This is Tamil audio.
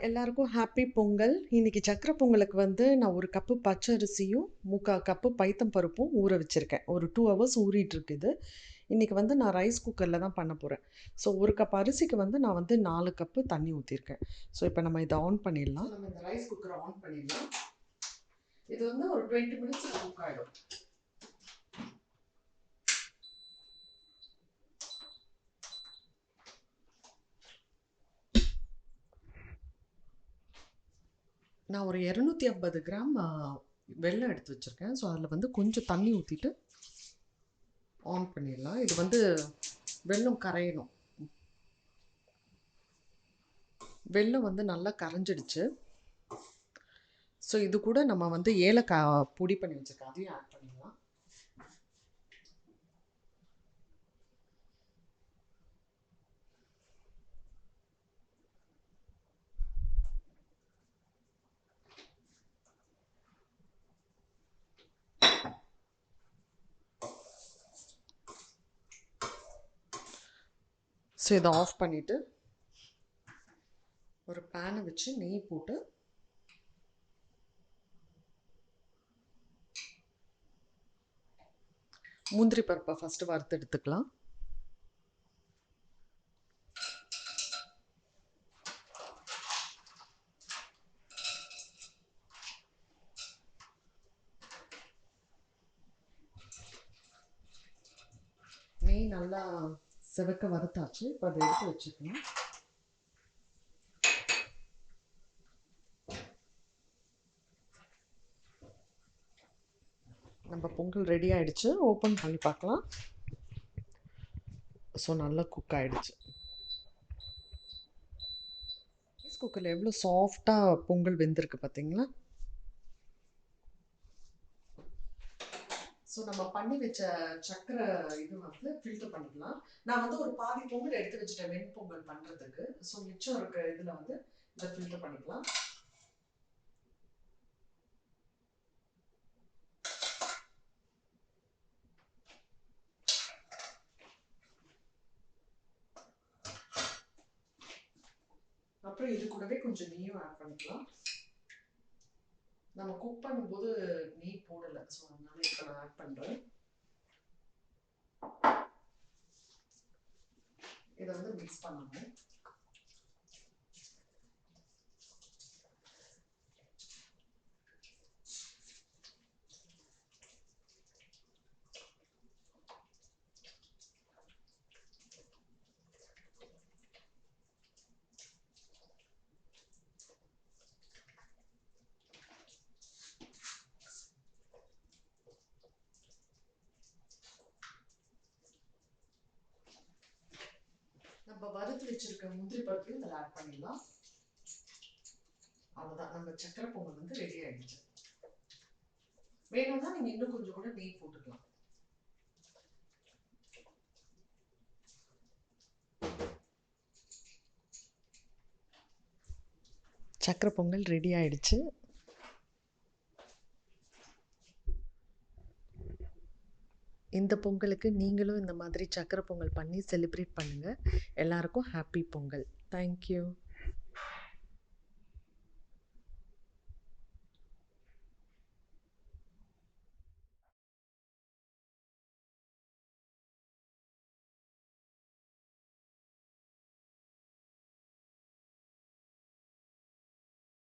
எல்லாருக்கும் ஹாப்பி பொங்கல். இன்னைக்கு சக்கரை பொங்கலுக்கு வந்து நான் 1 கப்பு பச்சரிசியும், 3/4 கப்பு பைத்தம் பருப்பும் ஊற வச்சிருக்கேன். ஒரு 2 ஹவர்ஸ் ஊறிட்டு இருக்கு இது. இன்னைக்கு வந்து நான் ரைஸ் குக்கர்ல தான் பண்ண போறேன். ஸோ 1 கப் அரிசிக்கு வந்து நான் வந்து 4 கப்பு தண்ணி ஊத்திருக்கேன். ஸோ இப்போ நம்ம இத ஆன் பண்ணிடலாம். நம்ம இந்த ரைஸ் குக்கரை ஆன் பண்ணிடலாம். இது வந்து ஒரு 20 மினிட்ஸ்ல குக் ஆயிடும். நான் ஒரு 250 கிராம் வெல்லம் எடுத்து வச்சிருக்கேன். ஸோ அதில் வந்து கொஞ்சம் தண்ணி ஊற்றிட்டு ஆன் பண்ணிடலாம். இது வந்து வெல்லம் கரையணும். வெல்லம் வந்து நல்லா கரைஞ்சிடுச்சு. ஸோ இது கூட நம்ம வந்து ஏலக்காய் பொடி பண்ணி வச்சிருக்கோம், அதையும் ஆட் பண்ணிடலாம். ஸோ இதை ஆஃப் பண்ணிவிட்டு ஒரு பேனை வச்சு நெய் போட்டு முந்திரி பருப்பை ஃபஸ்ட்டு வறுத்து எடுத்துக்கலாம். நெய் நல்லா செவக்க வறுத்தாச்சு. இப்போ அதை எடுத்து வச்சுக்கணும். நம்ம பொங்கல் ரெடி ஆயிடுச்சு. ஓப்பன் பண்ணி பார்க்கலாம். ஸோ நல்லா குக் ஆயிடுச்சு. ரைஸ் குக்கரில் எவ்வளோ சாஃப்டாக பொங்கல் வெந்திருக்கு பார்த்தீங்களா? ஸோ நம்ம பண்ணி வச்ச சக்கரை இது வந்து ஃபில்டர் பண்ணிக்கலாம். நான் வந்து ஒரு பாதி பொங்கல் எடுத்து வச்சுட்டேன் வெண்பொங்கல் பண்ணுறதுக்கு. ஸோ மிச்சம் இருக்க இதில் வந்து இதை ஃபில்டர் பண்ணிக்கலாம். அப்புறம் இது கூடவே கொஞ்சம் நெய்யும் ஆட் பண்ணிக்கலாம். நம்ம குக் பண்ணும்போது நெய் போடலை, ஸோ அதனால இப்போ நான் ஆட் பண்ணுறேன். இதை வந்து மிக்ஸ் பண்ணணும். நம்ம வறுத்து வச்சிருக்க முந்திரி பருப்பையும் இதில் ஆட் பண்ணிடலாம். அவ்வளோதான், நம்ம சக்கரை பொங்கல் வந்து ரெடி ஆயிடுச்சு. வேணும்னா நீங்கள் இன்னும் கொஞ்சம் கூட நெய் போட்டுக்கலாம். சக்கரை பொங்கல் ரெடி ஆயிடுச்சு. இந்த பொங்கலுக்கு நீங்களும் இந்த மாதிரி சக்கரை பொங்கல் பண்ணி செலிப்ரேட் பண்ணுங்கள். எல்லாருக்கும் ஹாப்பி பொங்கல். தேங்க்யூ.